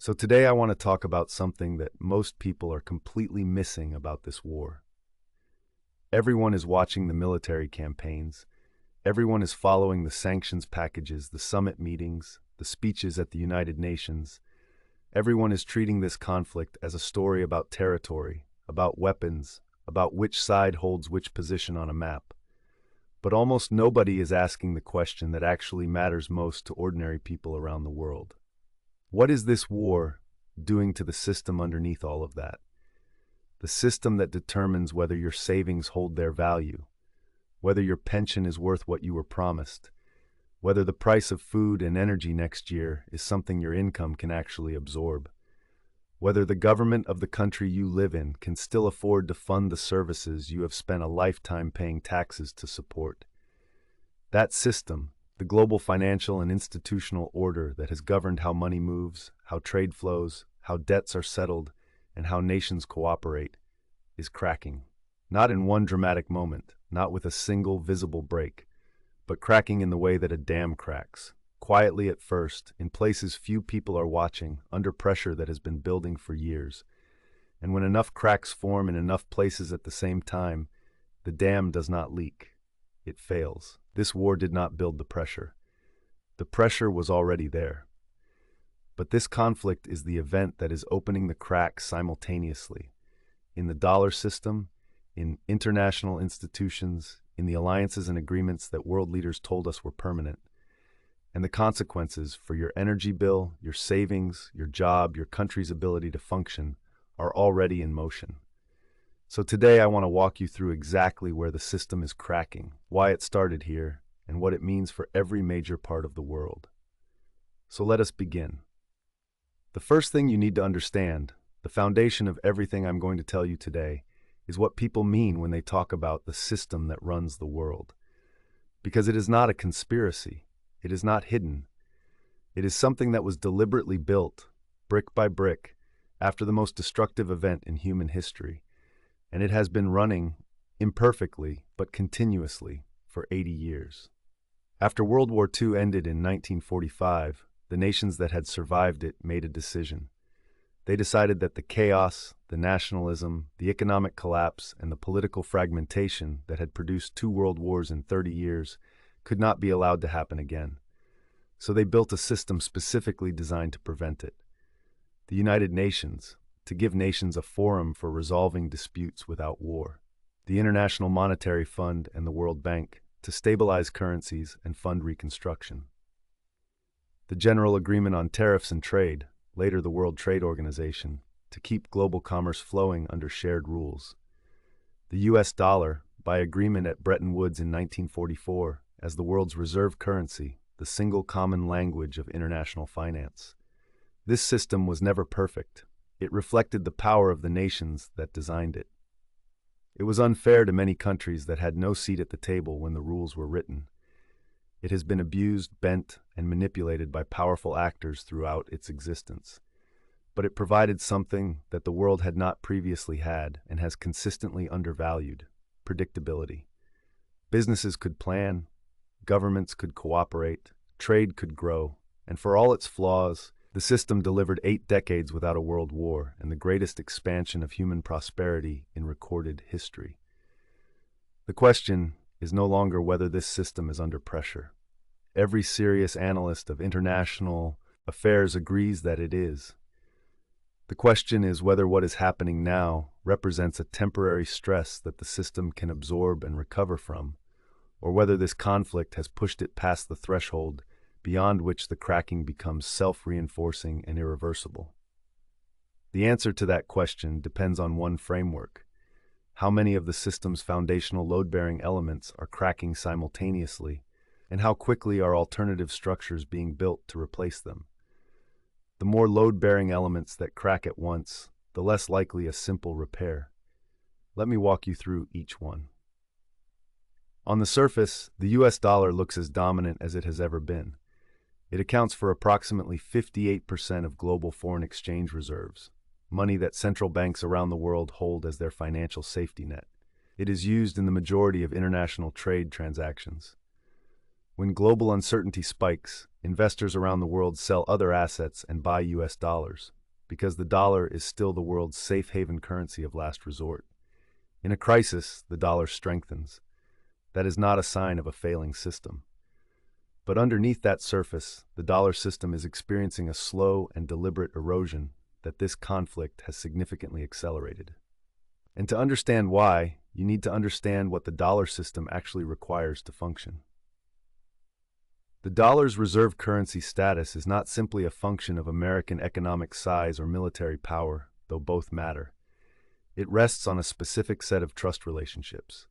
So today I want to talk about something that most people are completely missing about this war. Everyone is watching the military campaigns. Everyone is following the sanctions packages, the summit meetings, the speeches at the United Nations. Everyone is treating this conflict as a story about territory, about weapons, about which side holds which position on a map. But almost nobody is asking the question that actually matters most to ordinary people around the world. What is this war doing to the system underneath all of that? The system that determines whether your savings hold their value, whether your pension is worth what you were promised, whether the price of food and energy next year is something your income can actually absorb, whether the government of the country you live in can still afford to fund the services you have spent a lifetime paying taxes to support. That system, the global financial and institutional order that has governed how money moves, how trade flows, how debts are settled, and how nations cooperate, is cracking. Not in one dramatic moment, not with a single visible break, but cracking in the way that a dam cracks, quietly at first, in places few people are watching, under pressure that has been building for years. And when enough cracks form in enough places at the same time, the dam does not leak. It fails. This war did not build the pressure. The pressure was already there. But this conflict is the event that is opening the cracks simultaneously. In the dollar system, in international institutions, in the alliances and agreements that world leaders told us were permanent. And the consequences for your energy bill, your savings, your job, your country's ability to function are already in motion. So today I want to walk you through exactly where the system is cracking, why it started here, and what it means for every major part of the world. So let us begin. The first thing you need to understand, the foundation of everything I'm going to tell you today, is what people mean when they talk about the system that runs the world. Because it is not a conspiracy. It is not hidden. It is something that was deliberately built, brick by brick, after the most destructive event in human history. And it has been running, imperfectly, but continuously, for 80 years. After World War II ended in 1945, the nations that had survived it made a decision. They decided that the chaos, the nationalism, the economic collapse, and the political fragmentation that had produced 2 world wars in 30 years could not be allowed to happen again. So they built a system specifically designed to prevent it. The United Nations, to give nations a forum for resolving disputes without war. The International Monetary Fund and the World Bank, to stabilize currencies and fund reconstruction. The General Agreement on Tariffs and Trade, later the World Trade Organization, to keep global commerce flowing under shared rules. The US dollar, by agreement at Bretton Woods in 1944, as the world's reserve currency, the single common language of international finance. This system was never perfect. It reflected the power of the nations that designed it. It was unfair to many countries that had no seat at the table when the rules were written. It has been abused, bent, and manipulated by powerful actors throughout its existence. But it provided something that the world had not previously had and has consistently undervalued: predictability. Businesses could plan, governments could cooperate, trade could grow, and for all its flaws, the system delivered 8 decades without a world war and the greatest expansion of human prosperity in recorded history. The question is no longer whether this system is under pressure. Every serious analyst of international affairs agrees that it is. The question is whether what is happening now represents a temporary stress that the system can absorb and recover from, or whether this conflict has pushed it past the threshold beyond which the cracking becomes self-reinforcing and irreversible. The answer to that question depends on one framework: how many of the system's foundational load-bearing elements are cracking simultaneously, and how quickly are alternative structures being built to replace them. The more load-bearing elements that crack at once, the less likely a simple repair. Let me walk you through each one. On the surface, the US dollar looks as dominant as it has ever been. It accounts for approximately 58% of global foreign exchange reserves, money that central banks around the world hold as their financial safety net. It is used in the majority of international trade transactions. When global uncertainty spikes, investors around the world sell other assets and buy US dollars, because the dollar is still the world's safe haven currency of last resort. In a crisis, the dollar strengthens. That is not a sign of a failing system. But underneath that surface, the dollar system is experiencing a slow and deliberate erosion that this conflict has significantly accelerated. And to understand why, you need to understand what the dollar system actually requires to function. The dollar's reserve currency status is not simply a function of American economic size or military power, though both matter. It rests on a specific set of trust relationships.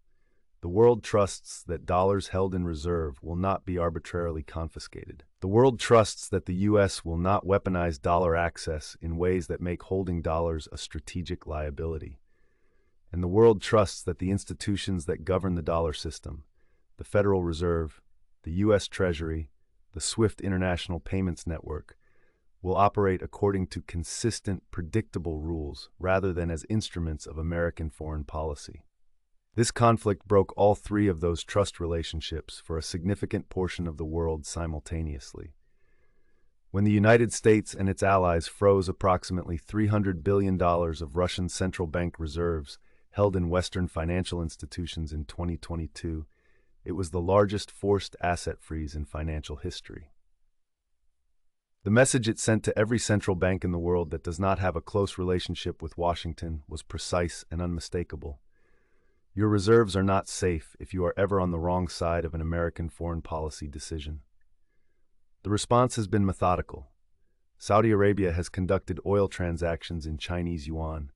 The world trusts that dollars held in reserve will not be arbitrarily confiscated. The world trusts that the U.S. will not weaponize dollar access in ways that make holding dollars a strategic liability. And the world trusts that the institutions that govern the dollar system, the Federal Reserve, the U.S. Treasury, the SWIFT International Payments Network, will operate according to consistent, predictable rules rather than as instruments of American foreign policy. This conflict broke all three of those trust relationships for a significant portion of the world simultaneously. When the United States and its allies froze approximately $300 billion of Russian central bank reserves held in Western financial institutions in 2022, it was the largest forced asset freeze in financial history. The message it sent to every central bank in the world that does not have a close relationship with Washington was precise and unmistakable. Your reserves are not safe if you are ever on the wrong side of an American foreign policy decision. The response has been methodical. Saudi Arabia has conducted oil transactions in Chinese yuan.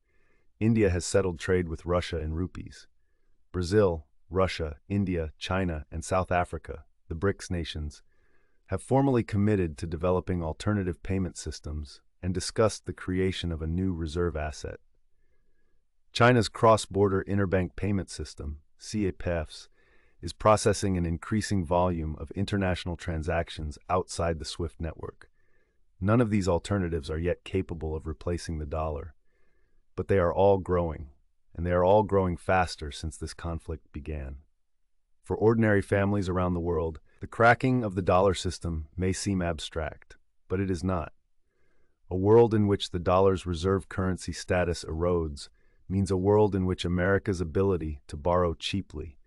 India has settled trade with Russia in rupees. Brazil, Russia, India, China, and South Africa, the BRICS nations, have formally committed to developing alternative payment systems and discussed the creation of a new reserve asset. China's cross-border interbank payment system, CAPEFS, is processing an increasing volume of international transactions outside the SWIFT network. None of these alternatives are yet capable of replacing the dollar, but they are all growing, and they are all growing faster since this conflict began. For ordinary families around the world, the cracking of the dollar system may seem abstract, but it is not. A world in which the dollar's reserve currency status erodes means a world in which America's ability to borrow cheaply,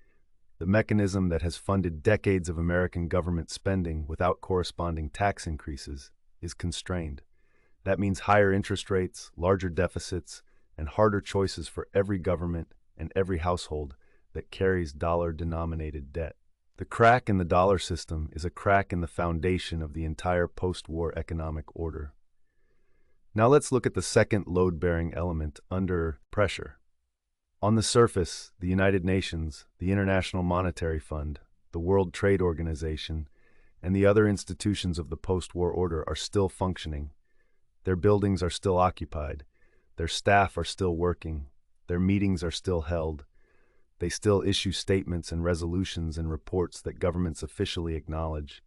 the mechanism that has funded decades of American government spending without corresponding tax increases, is constrained. That means higher interest rates, larger deficits, and harder choices for every government and every household that carries dollar-denominated debt. The crack in the dollar system is a crack in the foundation of the entire post-war economic order. Now let's look at the second load-bearing element under pressure. On the surface, the United Nations, the International Monetary Fund, the World Trade Organization, and the other institutions of the post-war order are still functioning. Their buildings are still occupied. Their staff are still working. Their meetings are still held. They still issue statements and resolutions and reports that governments officially acknowledge.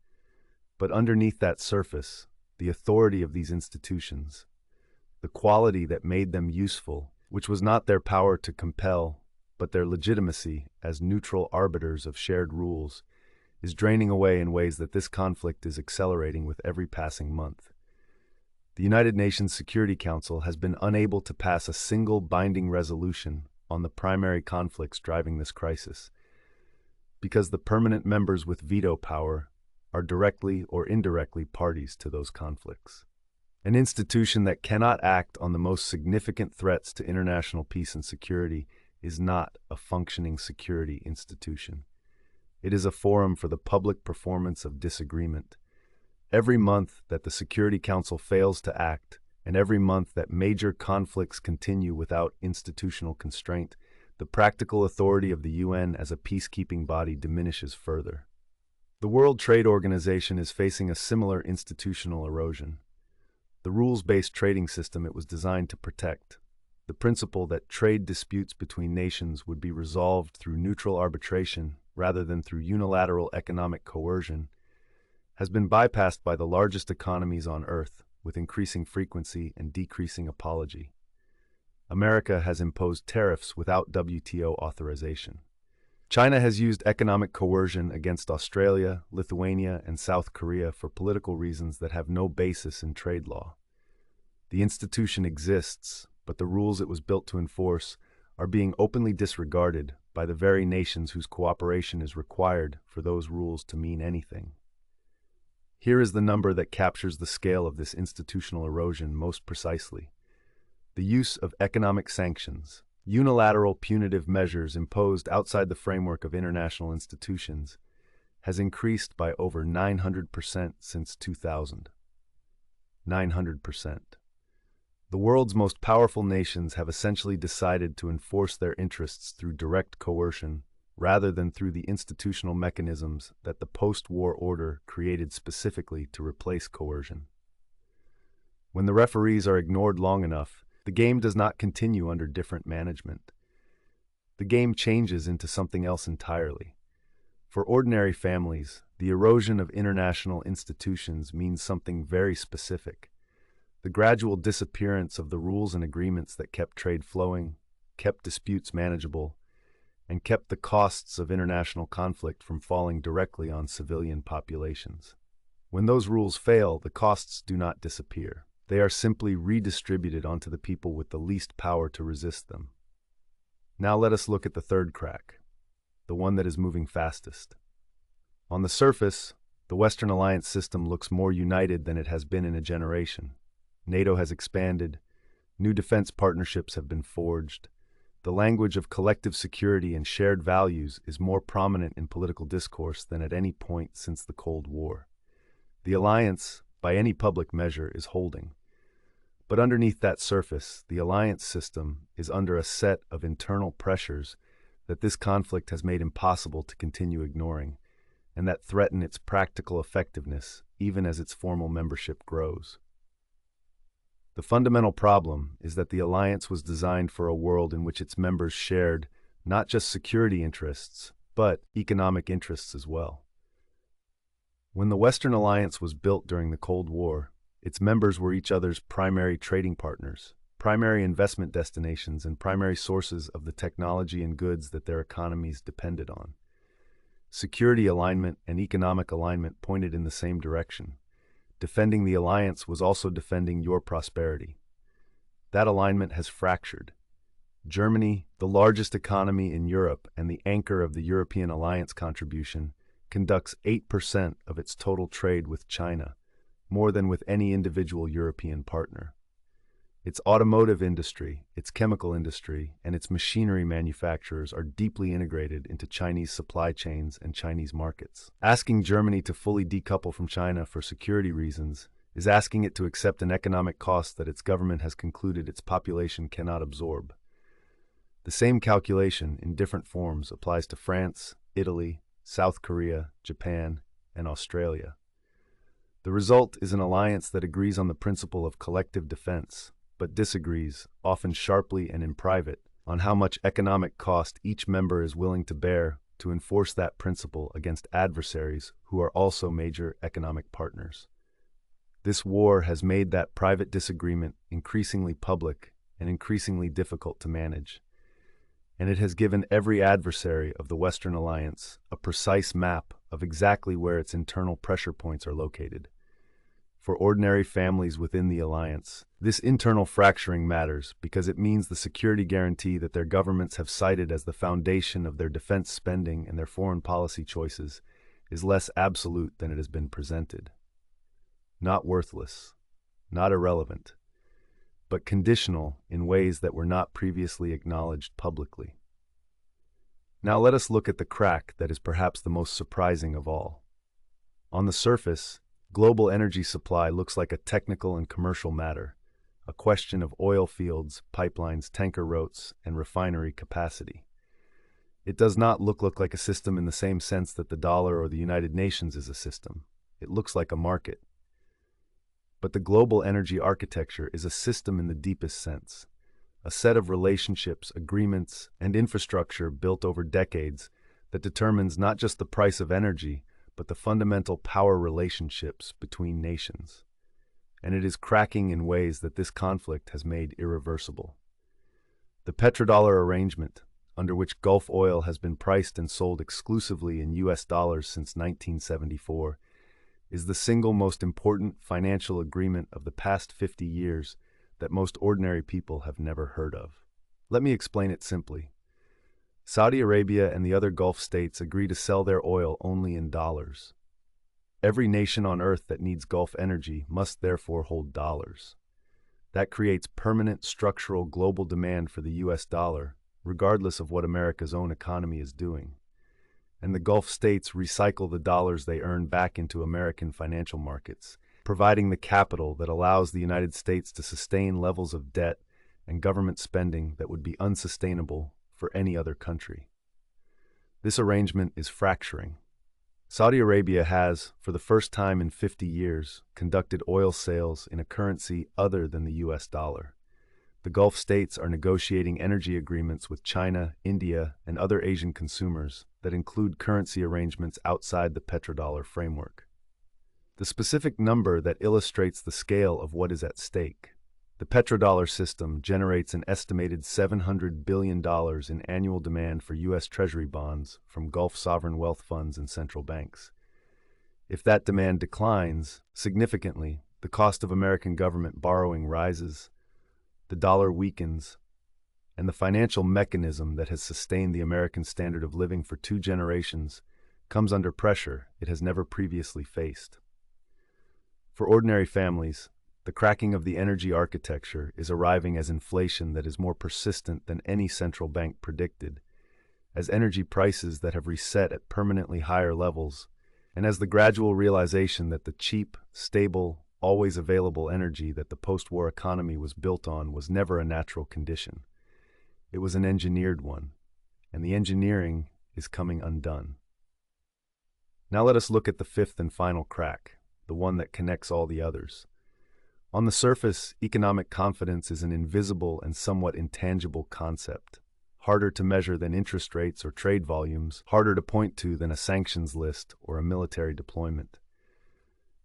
But underneath that surface, the authority of these institutions, the quality that made them useful, which was not their power to compel, but their legitimacy as neutral arbiters of shared rules, is draining away in ways that this conflict is accelerating with every passing month. The United Nations Security Council has been unable to pass a single binding resolution on the primary conflicts driving this crisis, because the permanent members with veto power are directly or indirectly parties to those conflicts. An institution that cannot act on the most significant threats to international peace and security is not a functioning security institution. It is a forum for the public performance of disagreement. Every month that the Security Council fails to act, and every month that major conflicts continue without institutional constraint, the practical authority of the UN as a peacekeeping body diminishes further. The World Trade Organization is facing a similar institutional erosion. The rules-based trading system it was designed to protect, the principle that trade disputes between nations would be resolved through neutral arbitration rather than through unilateral economic coercion, has been bypassed by the largest economies on Earth with increasing frequency and decreasing apology. America has imposed tariffs without WTO authorization. China has used economic coercion against Australia, Lithuania, and South Korea for political reasons that have no basis in trade law. The institution exists, but the rules it was built to enforce are being openly disregarded by the very nations whose cooperation is required for those rules to mean anything. Here is the number that captures the scale of this institutional erosion most precisely. The use of economic sanctions, unilateral punitive measures imposed outside the framework of international institutions, has increased by over 900% since 2000. 900%. The world's most powerful nations have essentially decided to enforce their interests through direct coercion rather than through the institutional mechanisms that the post-war order created specifically to replace coercion. When the referees are ignored long enough, the game does not continue under different management. The game changes into something else entirely. For ordinary families, the erosion of international institutions means something very specific. The gradual disappearance of the rules and agreements that kept trade flowing, kept disputes manageable, and kept the costs of international conflict from falling directly on civilian populations. When those rules fail, the costs do not disappear. They are simply redistributed onto the people with the least power to resist them. Now let us look at the third crack, the one that is moving fastest. On the surface, the Western alliance system looks more united than it has been in a generation. NATO has expanded, new defense partnerships have been forged, the language of collective security and shared values is more prominent in political discourse than at any point since the Cold War. The alliance, by any public measure, is holding. But underneath that surface, the alliance system is under a set of internal pressures that this conflict has made impossible to continue ignoring, and that threaten its practical effectiveness even as its formal membership grows. The fundamental problem is that the alliance was designed for a world in which its members shared not just security interests, but economic interests as well. When the Western alliance was built during the Cold War, its members were each other's primary trading partners, primary investment destinations, and primary sources of the technology and goods that their economies depended on. Security alignment and economic alignment pointed in the same direction. Defending the alliance was also defending your prosperity. That alignment has fractured. Germany, the largest economy in Europe and the anchor of the European alliance contribution, conducts 8% of its total trade with China, more than with any individual European partner. Its automotive industry, its chemical industry, and its machinery manufacturers are deeply integrated into Chinese supply chains and Chinese markets. Asking Germany to fully decouple from China for security reasons is asking it to accept an economic cost that its government has concluded its population cannot absorb. The same calculation, in different forms, applies to France, Italy, South Korea, Japan, and Australia. The result is an alliance that agrees on the principle of collective defense, but disagrees, often sharply and in private, on how much economic cost each member is willing to bear to enforce that principle against adversaries who are also major economic partners. This war has made that private disagreement increasingly public and increasingly difficult to manage, and it has given every adversary of the Western alliance a precise map of exactly where its internal pressure points are located. For ordinary families within the alliance, this internal fracturing matters because it means the security guarantee that their governments have cited as the foundation of their defense spending and their foreign policy choices is less absolute than it has been presented. Not worthless, not irrelevant, but conditional in ways that were not previously acknowledged publicly. Now let us look at the crack that is perhaps the most surprising of all. On the surface, global energy supply looks like a technical and commercial matter, a question of oil fields, pipelines, tanker routes, and refinery capacity. It does not look like a system in the same sense that the dollar or the United Nations is a system. It looks like a market. But the global energy architecture is a system in the deepest sense, a set of relationships, agreements, and infrastructure built over decades that determines not just the price of energy, but the fundamental power relationships between nations. And it is cracking in ways that this conflict has made irreversible. The petrodollar arrangement, under which Gulf oil has been priced and sold exclusively in US dollars since 1974, is the single most important financial agreement of the past 50 years that most ordinary people have never heard of. Let me explain it simply. Saudi Arabia and the other Gulf states agree to sell their oil only in dollars. Every nation on earth that needs Gulf energy must therefore hold dollars. That creates permanent structural global demand for the US dollar, regardless of what America's own economy is doing. And the Gulf states recycle the dollars they earn back into American financial markets, providing the capital that allows the United States to sustain levels of debt and government spending that would be unsustainable for any other country. This arrangement is fracturing. Saudi Arabia has, for the first time in 50 years, conducted oil sales in a currency other than the US dollar. The Gulf states are negotiating energy agreements with China, India, and other Asian consumers that include currency arrangements outside the petrodollar framework. The specific number that illustrates the scale of what is at stake. The petrodollar system generates an estimated $700 billion in annual demand for U.S. Treasury bonds from Gulf sovereign wealth funds and central banks. If that demand declines significantly, the cost of American government borrowing rises, the dollar weakens, and the financial mechanism that has sustained the American standard of living for 2 generations comes under pressure it has never previously faced. For ordinary families, the cracking of the energy architecture is arriving as inflation that is more persistent than any central bank predicted, as energy prices that have reset at permanently higher levels, and as the gradual realization that the cheap, stable, always available energy that the post-war economy was built on was never a natural condition. It was an engineered one, and the engineering is coming undone. Now let us look at the fifth and final crack, the one that connects all the others. On the surface, economic confidence is an invisible and somewhat intangible concept, harder to measure than interest rates or trade volumes, harder to point to than a sanctions list or a military deployment.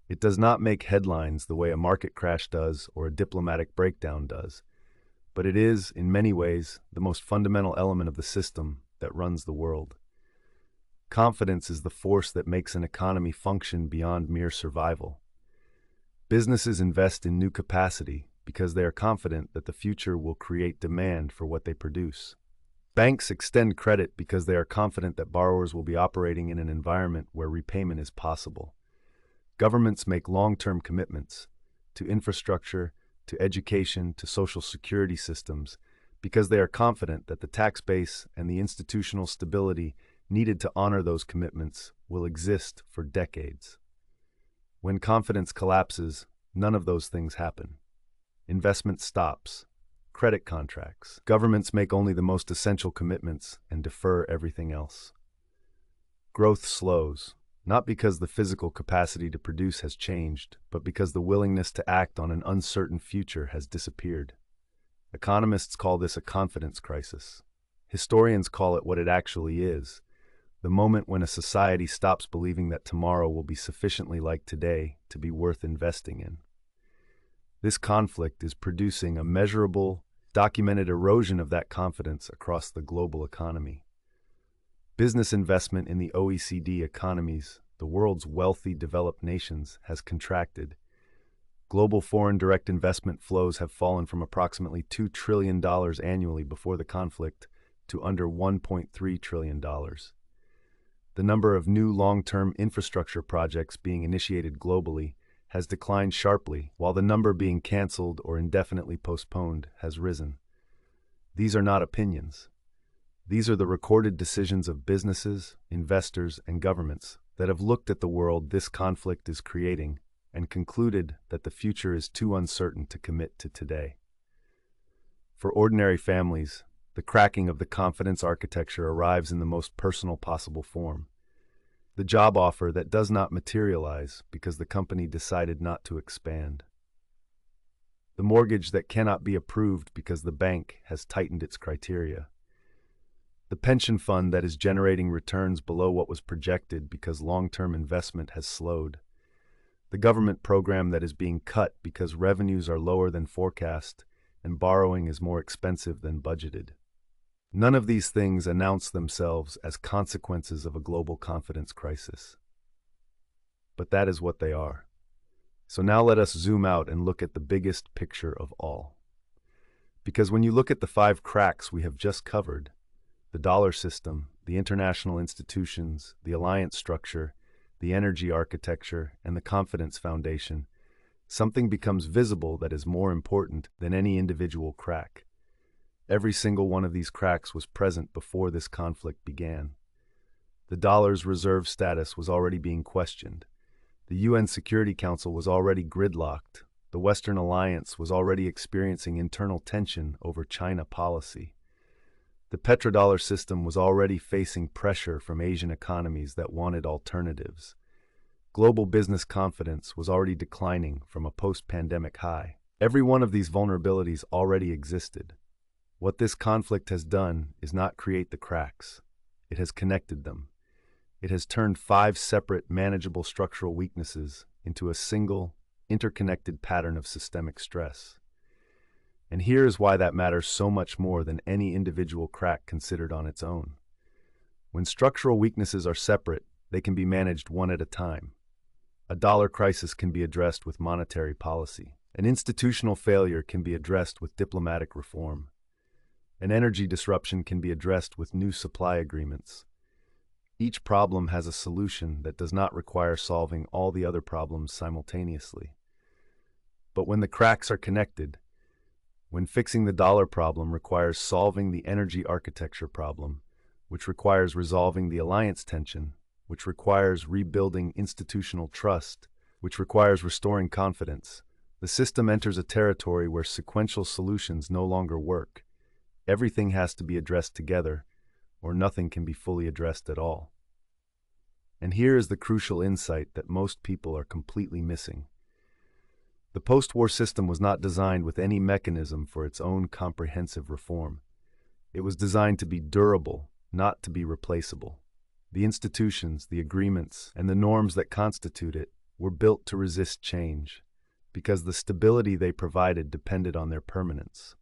It does not make headlines the way a market crash does or a diplomatic breakdown does, but it is, in many ways, the most fundamental element of the system that runs the world. Confidence is the force that makes an economy function beyond mere survival. Businesses invest in new capacity because they are confident that the future will create demand for what they produce. Banks extend credit because they are confident that borrowers will be operating in an environment where repayment is possible. Governments make long-term commitments to infrastructure, to education, to social security systems because they are confident that the tax base and the institutional stability needed to honor those commitments will exist for decades. When confidence collapses, none of those things happen. Investment stops. Credit contracts. Governments make only the most essential commitments and defer everything else. Growth slows, not because the physical capacity to produce has changed, but because the willingness to act on an uncertain future has disappeared. Economists call this a confidence crisis. Historians call it what it actually is: the moment when a society stops believing that tomorrow will be sufficiently like today to be worth investing in. This conflict is producing a measurable, documented erosion of that confidence across the global economy. Business investment in the OECD economies, the world's wealthy developed nations, has contracted. Global foreign direct investment flows have fallen from approximately $2 trillion annually before the conflict to under $1.3 trillion. The number of new long-term infrastructure projects being initiated globally has declined sharply, while the number being canceled or indefinitely postponed has risen. These are not opinions. These are the recorded decisions of businesses, investors, and governments that have looked at the world this conflict is creating and concluded that the future is too uncertain to commit to today. For ordinary families, the cracking of the confidence architecture arrives in the most personal possible form. The job offer that does not materialize because the company decided not to expand. The mortgage that cannot be approved because the bank has tightened its criteria. The pension fund that is generating returns below what was projected because long-term investment has slowed. The government program that is being cut because revenues are lower than forecast and borrowing is more expensive than budgeted. None of these things announce themselves as consequences of a global confidence crisis. But that is what they are. So now let us zoom out and look at the biggest picture of all. Because when you look at the 5 cracks we have just covered, the dollar system, the international institutions, the alliance structure, the energy architecture, and the confidence foundation, something becomes visible that is more important than any individual crack. Every single one of these cracks was present before this conflict began. The dollar's reserve status was already being questioned. The UN Security Council was already gridlocked. The Western Alliance was already experiencing internal tension over China policy. The petrodollar system was already facing pressure from Asian economies that wanted alternatives. Global business confidence was already declining from a post-pandemic high. Every one of these vulnerabilities already existed. What this conflict has done is not create the cracks. It has connected them. It has turned 5 separate, manageable structural weaknesses into a single, interconnected pattern of systemic stress. And here is why that matters so much more than any individual crack considered on its own. When structural weaknesses are separate, they can be managed one at a time. A dollar crisis can be addressed with monetary policy. An institutional failure can be addressed with diplomatic reform. An energy disruption can be addressed with new supply agreements. Each problem has a solution that does not require solving all the other problems simultaneously. But when the cracks are connected, when fixing the dollar problem requires solving the energy architecture problem, which requires resolving the alliance tension, which requires rebuilding institutional trust, which requires restoring confidence, the system enters a territory where sequential solutions no longer work. Everything has to be addressed together, or nothing can be fully addressed at all. And here is the crucial insight that most people are completely missing. The post-war system was not designed with any mechanism for its own comprehensive reform. It was designed to be durable, not to be replaceable. The institutions, the agreements, and the norms that constitute it were built to resist change, because the stability they provided depended on their permanence.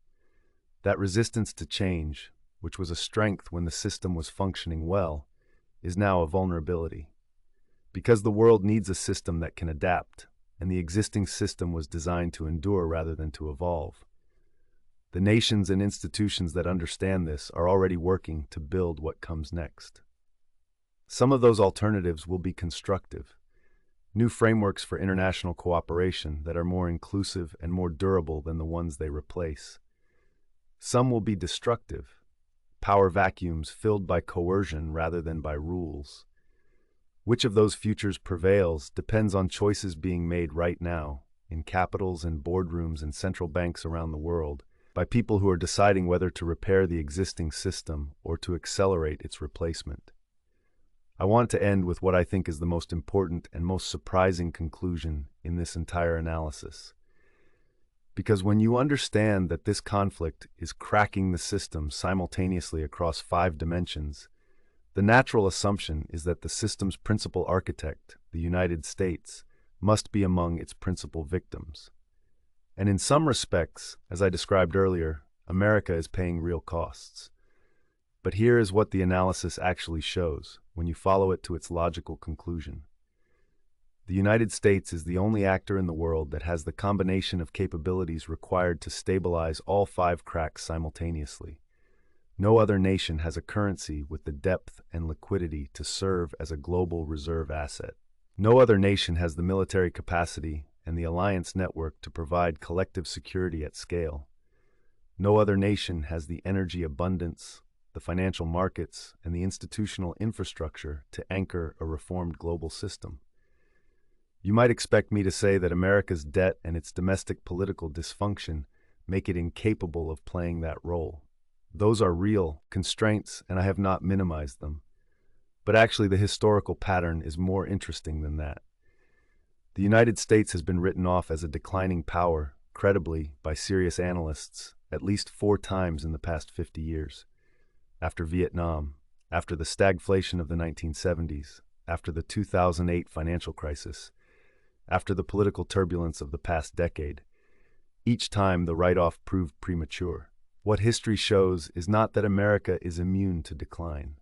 That resistance to change, which was a strength when the system was functioning well, is now a vulnerability. Because the world needs a system that can adapt, and the existing system was designed to endure rather than to evolve. The nations and institutions that understand this are already working to build what comes next. Some of those alternatives will be constructive. New frameworks for international cooperation that are more inclusive and more durable than the ones they replace. Some will be destructive, power vacuums filled by coercion rather than by rules. Which of those futures prevails depends on choices being made right now, in capitals and boardrooms and central banks around the world, by people who are deciding whether to repair the existing system or to accelerate its replacement. I want to end with what I think is the most important and most surprising conclusion in this entire analysis. Because when you understand that this conflict is cracking the system simultaneously across 5 dimensions, the natural assumption is that the system's principal architect, the United States, must be among its principal victims. And in some respects, as I described earlier, America is paying real costs. But here is what the analysis actually shows when you follow it to its logical conclusion. The United States is the only actor in the world that has the combination of capabilities required to stabilize all 5 cracks simultaneously. No other nation has a currency with the depth and liquidity to serve as a global reserve asset. No other nation has the military capacity and the alliance network to provide collective security at scale. No other nation has the energy abundance, the financial markets, and the institutional infrastructure to anchor a reformed global system. You might expect me to say that America's debt and its domestic political dysfunction make it incapable of playing that role. Those are real constraints, and I have not minimized them. But actually, the historical pattern is more interesting than that. The United States has been written off as a declining power, credibly, by serious analysts, at least 4 times in the past 50 years. After Vietnam, after the stagflation of the 1970s, after the 2008 financial crisis, after the political turbulence of the past decade. Each time, the write-off proved premature. What history shows is not that America is immune to decline.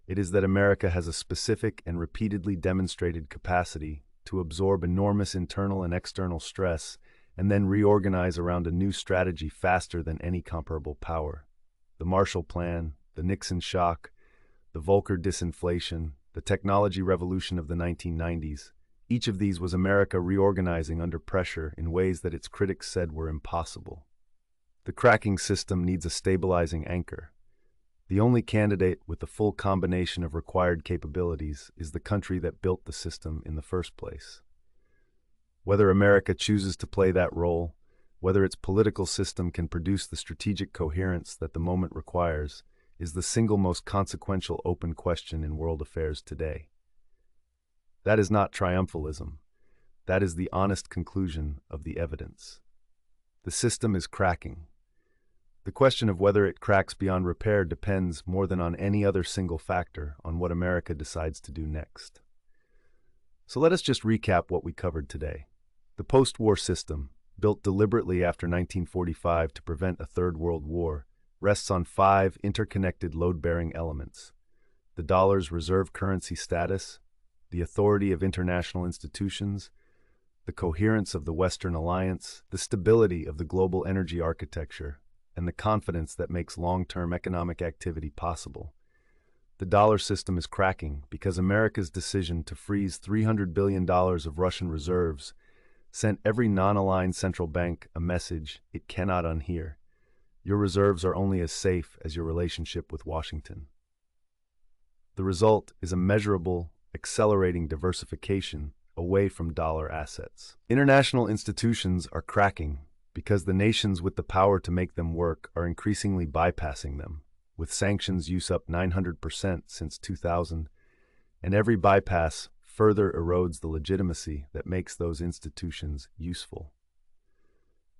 It is that America has a specific and repeatedly demonstrated capacity to absorb enormous internal and external stress and then reorganize around a new strategy faster than any comparable power. The Marshall Plan, the Nixon shock, the Volcker disinflation, the technology revolution of the 1990s, each of these was America reorganizing under pressure in ways that its critics said were impossible. The cracking system needs a stabilizing anchor. The only candidate with the full combination of required capabilities is the country that built the system in the first place. Whether America chooses to play that role, whether its political system can produce the strategic coherence that the moment requires, is the single most consequential open question in world affairs today. That is not triumphalism. That is the honest conclusion of the evidence. The system is cracking. The question of whether it cracks beyond repair depends more than on any other single factor on what America decides to do next. So let us just recap what we covered today. The post-war system, built deliberately after 1945 to prevent a Third World War, rests on 5 interconnected load-bearing elements: the dollar's reserve currency status, the authority of international institutions, the coherence of the Western alliance, the stability of the global energy architecture, and the confidence that makes long-term economic activity possible. The dollar system is cracking because America's decision to freeze $300 billion of Russian reserves sent every non-aligned central bank a message it cannot unhear. Your reserves are only as safe as your relationship with Washington. The result is a measurable, accelerating diversification away from dollar assets. International institutions are cracking because the nations with the power to make them work are increasingly bypassing them, with sanctions use up 900% since 2000, and every bypass further erodes the legitimacy that makes those institutions useful.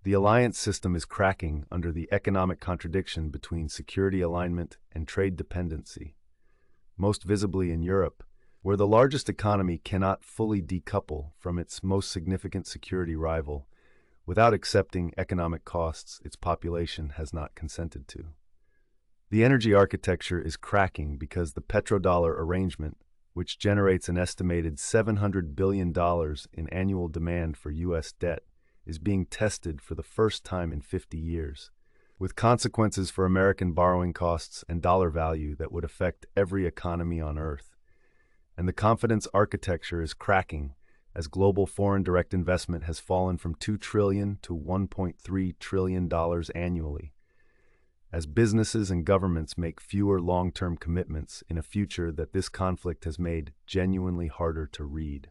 The alliance system is cracking under the economic contradiction between security alignment and trade dependency, most visibly in Europe, where the largest economy cannot fully decouple from its most significant security rival without accepting economic costs its population has not consented to. The energy architecture is cracking because the petrodollar arrangement, which generates an estimated $700 billion in annual demand for U.S. debt, is being tested for the first time in 50 years, with consequences for American borrowing costs and dollar value that would affect every economy on Earth. And the confidence architecture is cracking as global foreign direct investment has fallen from $2 trillion to $1.3 trillion annually, as businesses and governments make fewer long-term commitments in a future that this conflict has made genuinely harder to read.